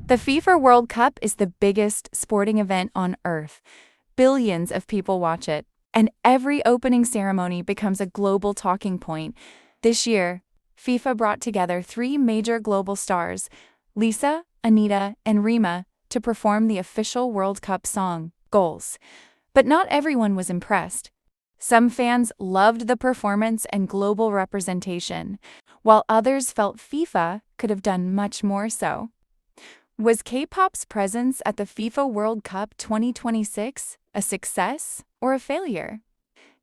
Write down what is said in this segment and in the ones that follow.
The FIFA World Cup is the biggest sporting event on Earth. Billions of people watch it, and every opening ceremony becomes a global talking point. This year, FIFA brought together three major global stars, Lisa, Anita, and Rima, to perform the official World Cup song, Goals. But not everyone was impressed. Some fans loved the performance and global representation, while others felt FIFA could have done much more so. Was K-pop's presence at the FIFA World Cup 2026 a success or a failure?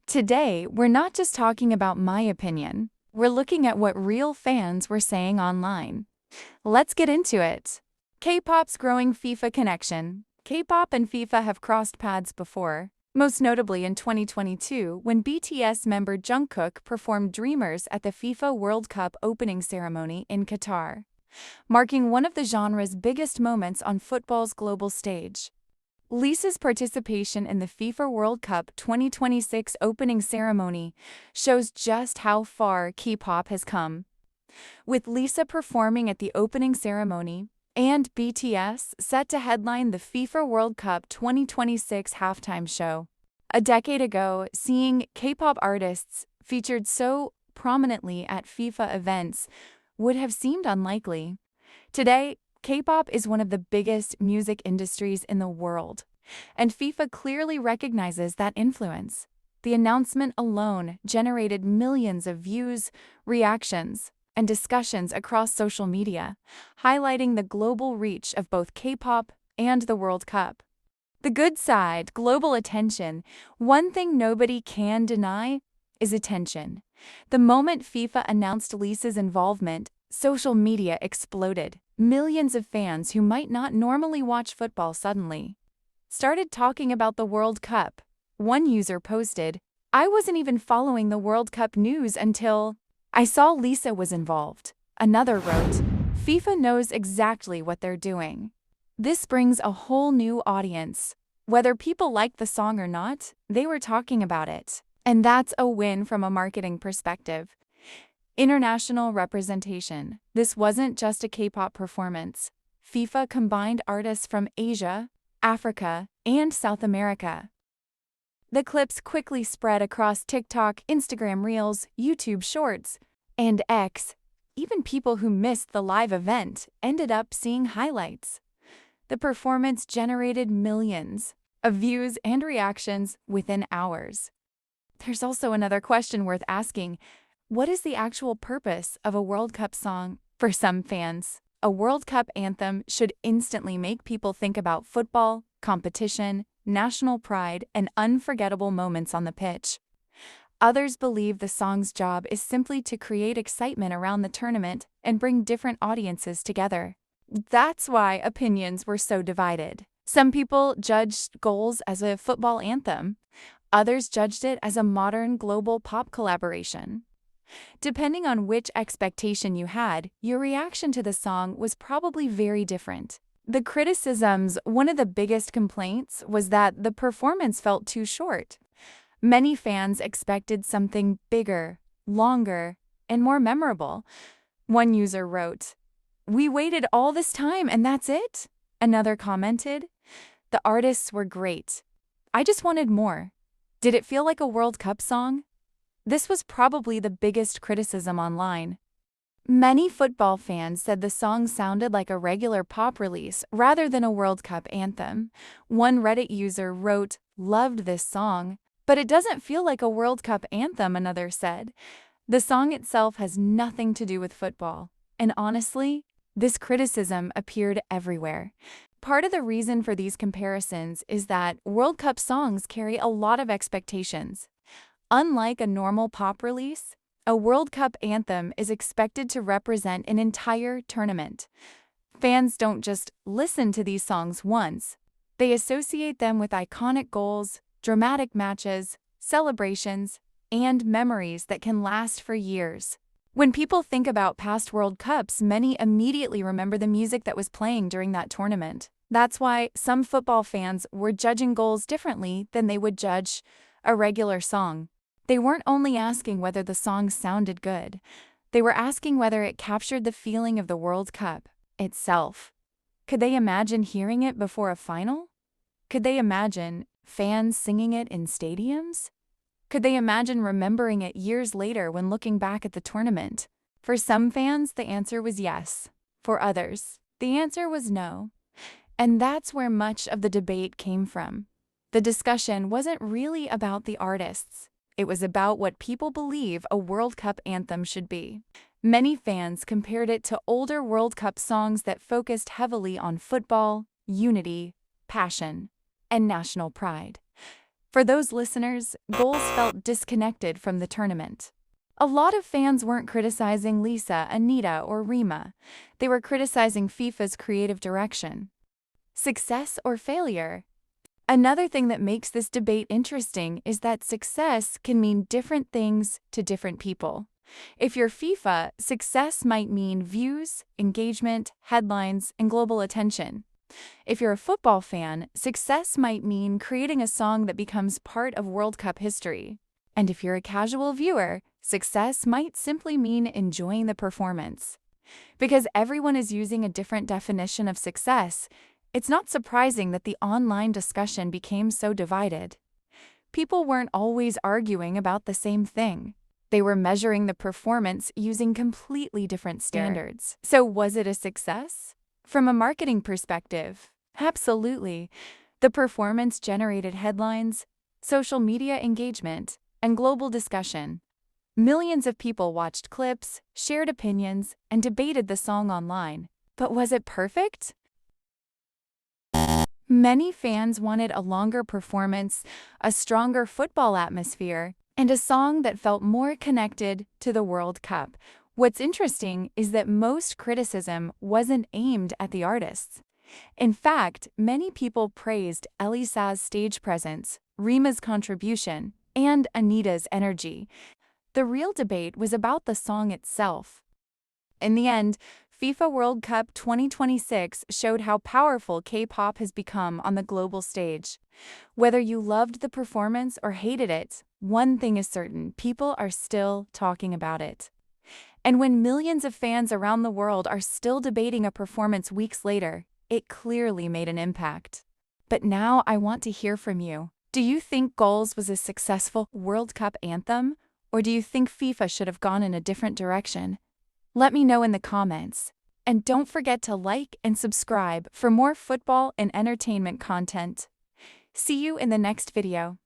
Today, we're not just talking about my opinion. We're looking at what real fans were saying online. Let's get into it. K-pop's growing FIFA connection. K-pop and FIFA have crossed paths before, most notably in 2022 when BTS member Jungkook performed Dreamers at the FIFA World Cup opening ceremony in Qatar, marking one of the genre's biggest moments on football's global stage. Lisa's participation in the FIFA World Cup 2026 opening ceremony shows just how far K-pop has come. With Lisa performing at the opening ceremony and BTS set to headline the FIFA World Cup 2026 halftime show. A decade ago, seeing K-pop artists featured so prominently at FIFA events would have seemed unlikely. Today, K-pop is one of the biggest music industries in the world, and FIFA clearly recognizes that influence. The announcement alone generated millions of views, reactions, and discussions across social media, highlighting the global reach of both K-pop and the World Cup. The good side, global attention. One thing nobody can deny is attention. The moment FIFA announced Lisa's involvement, social media exploded. Millions of fans who might not normally watch football suddenly started talking about the World Cup. One user posted, "I wasn't even following the World Cup news until I saw Lisa was involved." Another wrote, "FIFA knows exactly what they're doing." This brings a whole new audience. Whether people liked the song or not, they were talking about it. And that's a win from a marketing perspective. International representation. This wasn't just a K-pop performance. FIFA combined artists from Asia, Africa, and South America. The clips quickly spread across TikTok, Instagram Reels, YouTube Shorts, and X. Even people who missed the live event ended up seeing highlights. The performance generated millions of views and reactions within hours. There's also another question worth asking. What is the actual purpose of a World Cup song? For some fans, a World Cup anthem should instantly make people think about football, competition, national pride, and unforgettable moments on the pitch. Others believe the song's job is simply to create excitement around the tournament and bring different audiences together. That's why opinions were so divided. Some people judged Goals as a football anthem. Others judged it as a modern global pop collaboration. Depending on which expectation you had, your reaction to the song was probably very different. The criticisms, one of the biggest complaints, was that the performance felt too short. Many fans expected something bigger, longer, and more memorable. One user wrote, "We waited all this time and that's it?" Another commented, "The artists were great. I just wanted more. Did it feel like a World Cup song?" This was probably the biggest criticism online. Many football fans said the song sounded like a regular pop release rather than a World Cup anthem. One Reddit user wrote, "Loved this song, but it doesn't feel like a World Cup anthem," another said. The song itself has nothing to do with football. And honestly, this criticism appeared everywhere. Part of the reason for these comparisons is that World Cup songs carry a lot of expectations. Unlike a normal pop release, a World Cup anthem is expected to represent an entire tournament. Fans don't just listen to these songs once. They associate them with iconic goals, dramatic matches, celebrations, and memories that can last for years. When people think about past World Cups, many immediately remember the music that was playing during that tournament. That's why some football fans were judging Goals differently than they would judge a regular song. They weren't only asking whether the song sounded good, they were asking whether it captured the feeling of the World Cup itself. Could they imagine hearing it before a final? Could they imagine fans singing it in stadiums? Could they imagine remembering it years later when looking back at the tournament? For some fans, the answer was yes. For others, the answer was no. And that's where much of the debate came from. The discussion wasn't really about the artists. It was about what people believe a World Cup anthem should be. Many fans compared it to older World Cup songs that focused heavily on football, unity, passion, and national pride. For those listeners, goals felt disconnected from the tournament. A lot of fans weren't criticizing Lisa, Anita, or Rima. They were criticizing FIFA's creative direction. Success or failure? Another thing that makes this debate interesting is that success can mean different things to different people. If you're FIFA, success might mean views, engagement, headlines, and global attention. If you're a football fan, success might mean creating a song that becomes part of World Cup history. And if you're a casual viewer, success might simply mean enjoying the performance. Because everyone is using a different definition of success, it's not surprising that the online discussion became so divided. People weren't always arguing about the same thing. They were measuring the performance using completely different standards. So was it a success? From a marketing perspective, absolutely. The performance generated headlines, social media engagement, and global discussion. Millions of people watched clips, shared opinions, and debated the song online. But was it perfect? Many fans wanted a longer performance, a stronger football atmosphere, and a song that felt more connected to the World Cup. What's interesting is that most criticism wasn't aimed at the artists. In fact, many people praised LISA's stage presence, Rima's contribution, and Anita's energy. The real debate was about the song itself. In the end, FIFA World Cup 2026 showed how powerful K-pop has become on the global stage. Whether you loved the performance or hated it, one thing is certain: people are still talking about it. And when millions of fans around the world are still debating a performance weeks later, it clearly made an impact. But now I want to hear from you. Do you think Goals was a successful World Cup anthem? Or do you think FIFA should have gone in a different direction? Let me know in the comments. And don't forget to like and subscribe for more football and entertainment content. See you in the next video.